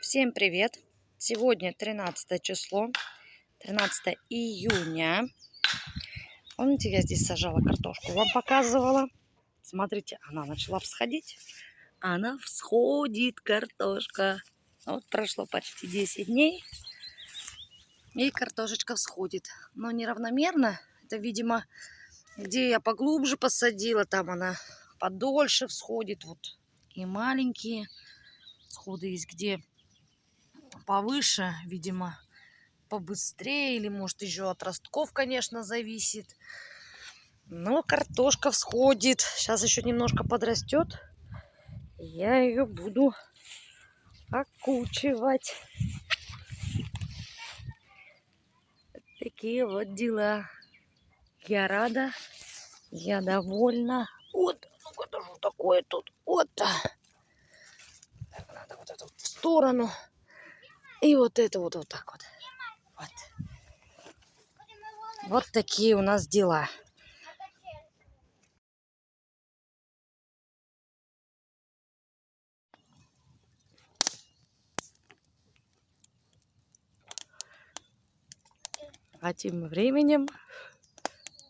Всем привет! Сегодня 13 число, 13 июня. Помните, я здесь сажала картошку, вам показывала. Смотрите, она начала всходить. Она всходит, картошка. Вот прошло почти 10 дней, и картошечка всходит. Но неравномерно. Это, видимо, где я поглубже посадила, там она подольше всходит. Вот и маленькие всходы есть, где повыше, видимо, побыстрее, или может еще от ростков, конечно, зависит. Но картошка всходит. Сейчас еще немножко подрастет. Я ее буду окучивать. Такие вот дела. Я рада, я довольна. Вот, ну это же такое тут. Вот. Надо вот это вот в сторону. И вот это вот так вот. Вот. Вот такие у нас дела. А тем временем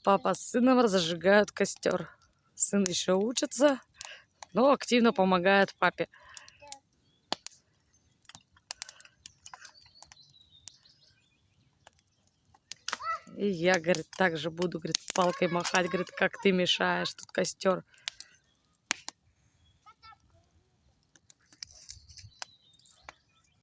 папа с сыном разжигают костер. Сын еще учится, но активно помогает папе. И я, говорит, также буду, говорит, палкой махать, говорит, как ты мешаешь тут костер.